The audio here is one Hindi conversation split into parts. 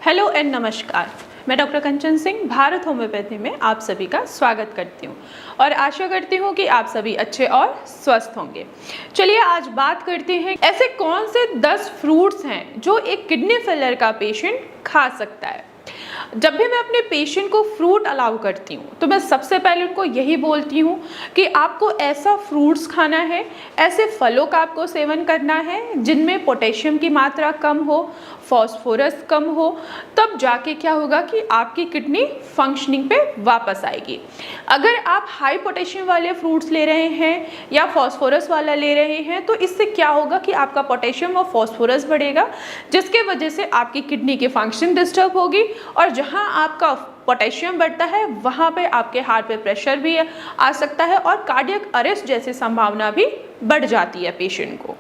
हेलो एंड नमस्कार। मैं डॉक्टर कंचन सिंह भारत होम्योपैथी में आप सभी का स्वागत करती हूँ और आशा करती हूँ कि आप सभी अच्छे और स्वस्थ होंगे। चलिए आज बात करते हैं ऐसे कौन से 10 फ्रूट्स हैं जो एक किडनी फेलियर का पेशेंट खा सकता है। जब भी मैं अपने पेशेंट को फ्रूट अलाउ करती हूँ तो मैं सबसे पहले उनको यही बोलती हूँ कि आपको ऐसा फ्रूट्स खाना है, ऐसे फलों का आपको सेवन करना है जिनमें पोटेशियम की मात्रा कम हो, फॉस्फोरस कम हो, तब जाके क्या होगा कि आपकी किडनी फंक्शनिंग पे वापस आएगी। अगर आप हाई पोटेशियम वाले फ्रूट्स ले रहे हैं या फॉस्फोरस वाला ले रहे हैं तो इससे क्या होगा कि आपका पोटेशियम और फॉस्फोरस बढ़ेगा, जिसके वजह से आपकी किडनी की फंक्शन डिस्टर्ब होगी और जहां आपका पोटेशियम बढ़ता है वहां पे आपके हार्ट पे प्रेशर भी आ सकता है और कार्डियक अरेस्ट जैसी संभावना भी बढ़ जाती है पेशेंट को।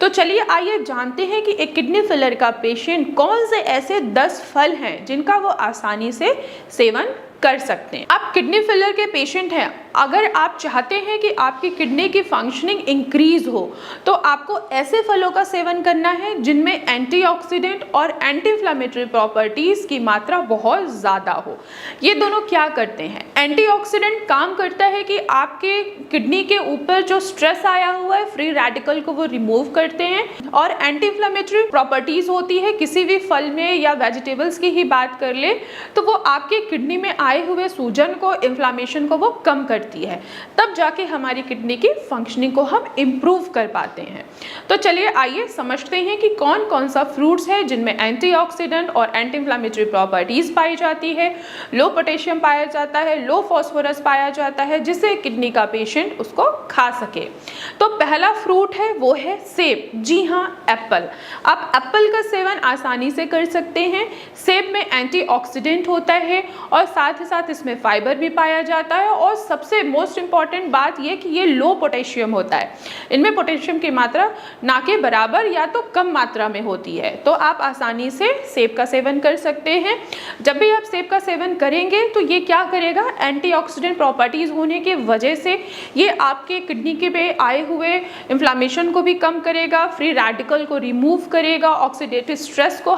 तो चलिए आइए जानते हैं कि एक किडनी फेलियर का पेशेंट कौन से ऐसे 10 फल हैं जिनका वो आसानी से सेवन कर सकते हैं। आप किडनी फेलियर के पेशेंट हैं, अगर आप चाहते हैं कि आपकी किडनी की फंक्शनिंग इंक्रीज हो तो आपको ऐसे फलों का सेवन करना है जिनमें एंटीऑक्सीडेंट और एंटी इंफ्लेमेटरी प्रॉपर्टीज की मात्रा बहुत ज़्यादा हो। ये दोनों क्या करते हैं? एंटीऑक्सीडेंट काम करता है कि आपके किडनी के ऊपर जो स्ट्रेस आया हुआ है फ्री रेडिकल को वो रिमूव करते हैं, और एंटी इंफ्लेमेटरी प्रॉपर्टीज होती है किसी भी फल में या वेजिटेबल्स की ही बात कर ले तो वो आपके किडनी में आए हुए सूजन को, इन्फ्लामेशन को वो कम करती है, तब जाके हमारी किडनी की फंक्शनिंग को हम इम्प्रूव कर पाते हैं। तो चलिए आइए समझते हैं कि कौन कौन सा फ्रूट्स है जिनमें एंटीऑक्सीडेंट और एंटी इंफ्लेमेटरी प्रॉपर्टीज पाई जाती है, लो पोटेशियम पाया जाता है, लो फॉस्फोरस पाया जाता है, जिससे किडनी का पेशेंट उसको खा सके। तो पहला फ्रूट है वो है सेब। जी हाँ, एप्पल। आप एप्पल का सेवन आसानी से कर सकते हैं। सेब में एंटीऑक्सीडेंट होता है और साथ ही साथ इसमें फाइबर भी पाया जाता है, और सबसे मोस्ट इंपॉर्टेंट बात यह कि ये लो पोटेशियम होता है। इनमें पोटेशियम की मात्रा ना के बराबर या तो कम मात्रा में होती है, तो आप आसानी से सेब का सेवन कर सकते हैं। जब भी आप सेब का सेवन करेंगे तो ये क्या करेगा, एंटीऑक्सीडेंट प्रॉपर्टीज होने की वजह से ये आपके किडनी के पे आए हुए इन्फ्लामेशन को भी कम करेगा, फ्री रेडिकल को रिमूव करेगा, ऑक्सीडेटिव स्ट्रेस को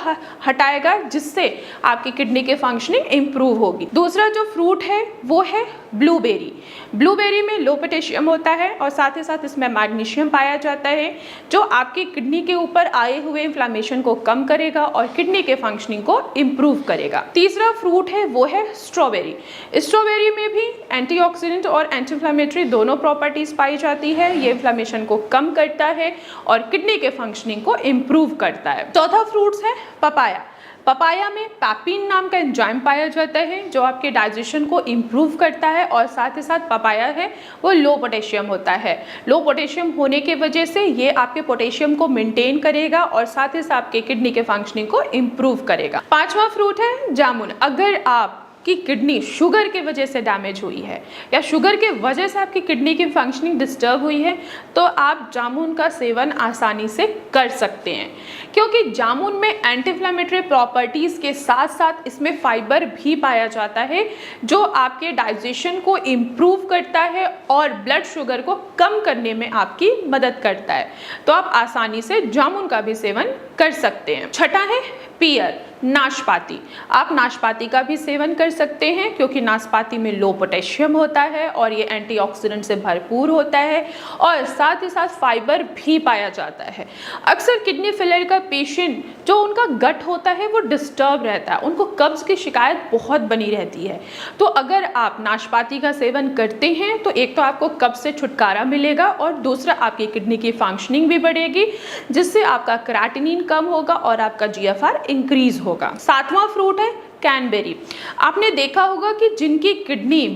हटाएगा, जिससे आपकी किडनी की फंक्शनिंग इंप्रूव होगी। दूसरा जो फ्रूट है वो है ब्लूबेरी। ब्लूबेरी में लो पोटेशियम होता है और साथ ही साथ इसमें मैग्नीशियम पाया जाता है, जो आपकी किडनी के ऊपर आए हुए इन्फ्लामेशन को कम करेगा और किडनी के फंक्शनिंग को इम्प्रूव करेगा। तीसरा फ्रूट है वो है स्ट्रॉबेरी। स्ट्रॉबेरी में भी एंटीऑक्सीडेंट और एंटी इंफ्लेमेटरी दोनों प्रॉपर्टीज पाई जाती है। ये इन्फ्लामेशन को कम करता है और किडनी के फंक्शनिंग को इम्प्रूव करता है। चौथा फ्रूट्स है पपाया। पपाया में पैपिन नाम का एंजाइम पाया जाता है जो आपके डाइजेशन को इम्प्रूव करता है, और साथ ही साथ पपाया है वो लो पोटेशियम होता है। लो पोटेशियम होने की वजह से ये आपके पोटेशियम को मेंटेन करेगा और साथ ही साथ आपके किडनी के फंक्शनिंग को इम्प्रूव करेगा। पांचवा फ्रूट है जामुन। अगर आप कि किडनी शुगर के वजह से डैमेज हुई है या शुगर के वजह से आपकी किडनी की फंक्शनिंग डिस्टर्ब हुई है तो आप जामुन का सेवन आसानी से कर सकते हैं, क्योंकि जामुन में एंटी इंफ्लेमेटरी प्रॉपर्टीज़ के साथ साथ इसमें फाइबर भी पाया जाता है जो आपके डाइजेशन को इम्प्रूव करता है और ब्लड शुगर को कम करने में आपकी मदद करता है। तो आप आसानी से जामुन का भी सेवन कर सकते हैं। छठा है पियर, नाशपाती। आप नाशपाती का भी सेवन कर सकते हैं क्योंकि नाशपाती में लो पोटेशियम होता है और ये एंटीऑक्सीडेंट से भरपूर होता है और साथ ही साथ फाइबर भी पाया जाता है। अक्सर किडनी फेलियर का पेशेंट जो उनका गट होता है वो डिस्टर्ब रहता है, उनको कब्ज की शिकायत बहुत बनी रहती है। तो अगर आप नाशपाती का सेवन करते हैं तो एक तो आपको कब्ज से छुटकारा मिलेगा और दूसरा आपकी किडनी की फंक्शनिंग भी बढ़ेगी, जिससे आपका क्रेटिनिन कम होगा और आपका जीएफआर इंक्रीज होगा। सातवां फ्रूट है कैनबेरी। आपने देखा होगा कि जिनकी किडनी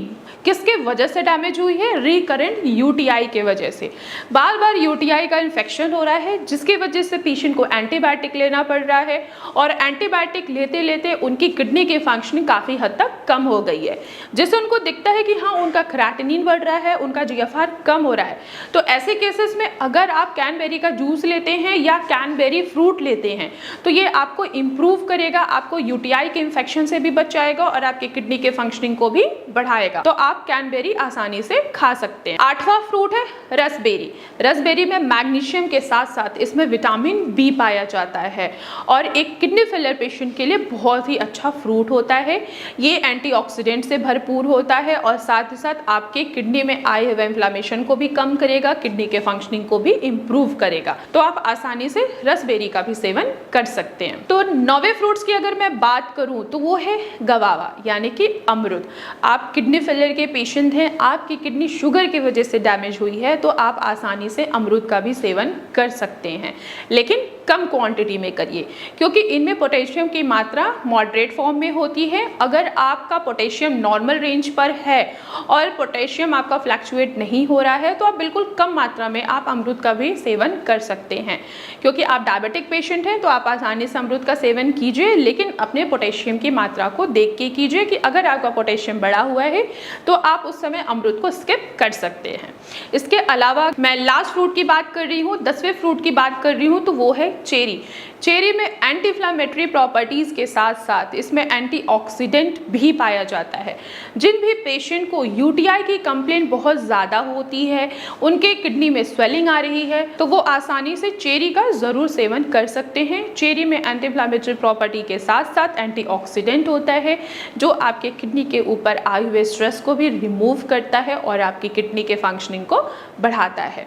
किसके वजह से डैमेज हुई है, रिकरेंट यूटीआई के वजह से बार बार यूटीआई का इन्फेक्शन हो रहा है, जिसकी वजह से पेशेंट को एंटीबायोटिक लेना पड़ रहा है और एंटीबायोटिक लेते लेते उनकी किडनी की फंक्शनिंग काफ़ी हद तक कम हो गई है, जिससे उनको दिखता है कि हाँ उनका क्रेटिनिन बढ़ रहा है, उनका जीएफआर कम हो रहा है। तो ऐसे केसेस में अगर आप कैनबेरी का जूस लेते हैं या कैनबेरी फ्रूट लेते हैं तो ये आपको इम्प्रूव करेगा, आपको यूटीआई के इन्फेक्शन से भी बचाएगा और आपकी किडनी के फंक्शनिंग को भी बढ़ाएगा। तो आप आप कैनबेरी आसानी से खा सकते हैं। 8वां फ्रूट है रसबेरी। रसबेरी में मैग्नीशियम के साथ साथ इसमें विटामिन बी पाया जाता है और एक किडनी फेलियर पेशेंट के लिए बहुत ही अच्छा फ्रूट होता है। ये एंटीऑक्सीडेंट से भरपूर होता है और साथ ही साथ आपके किडनी में आए हुए इन्फ्लेमेशन को भी कम करेगा, किडनी के फंक्शनिंग को भी इम्प्रूव करेगा। तो आप आसानी से रसबेरी का भी सेवन कर सकते हैं। तो 9वें फ्रूट्स की अगर मैं बात करूं तो वो है गवावा यानी कि अमरूद। आप किडनी फेलियर के पेशेंट हैं, आपकी किडनी शुगर की वजह से डैमेज हुई है, तो आप आसानी से अमरूद का भी सेवन कर सकते हैं, लेकिन कम क्वांटिटी में करिए क्योंकि इनमें पोटेशियम की मात्रा मॉडरेट फॉर्म में होती है। अगर आपका पोटेशियम नॉर्मल रेंज पर है और पोटेशियम आपका फ्लैक्चुएट नहीं हो रहा है तो आप बिल्कुल कम मात्रा में आप अमरूद का भी सेवन कर सकते हैं। क्योंकि आप डायबिटिक पेशेंट हैं तो आप आसानी से अमरूद का सेवन कीजिए, लेकिन अपने पोटेशियम की मात्रा को देख के कीजिए कि अगर आपका पोटेशियम बढ़ा हुआ है तो आप उस समय अमरूद को स्किप कर सकते हैं। इसके अलावा मैं लास्ट फ्रूट की बात कर रही हूँ, 10वें फ्रूट की बात कर रही हूँ, तो वो है चेरी। चेरी में एंटी इन्फ्लेमेटरी प्रॉपर्टीज के साथ साथ इसमें एंटीऑक्सीडेंट भी पाया जाता है। जिन भी पेशेंट को यूटीआई की कंप्लेंट बहुत ज़्यादा होती है, उनके किडनी में स्वेलिंग आ रही है, तो वो आसानी से चेरी का ज़रूर सेवन कर सकते हैं। चेरी में एंटी इन्फ्लेमेटरी प्रॉपर्टी के साथ साथ एंटीऑक्सीडेंट होता है जो आपके किडनी के ऊपर आए हुए स्ट्रेस को भी रिमूव करता है और आपकी किडनी के फंक्शनिंग को बढ़ाता है।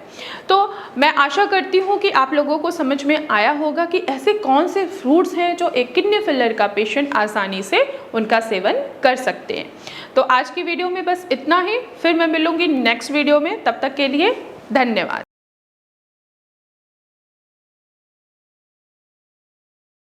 तो मैं आशा करती हूँ कि आप लोगों को समझ में आया होगा कि ऐसे कौन से फ्रूट्स हैं जो एक किडनी फेलियर का पेशेंट आसानी से उनका सेवन कर सकते हैं। तो आज की वीडियो में बस इतना ही, फिर मैं मिलूंगी नेक्स्ट वीडियो में। तब तक के लिए धन्यवाद।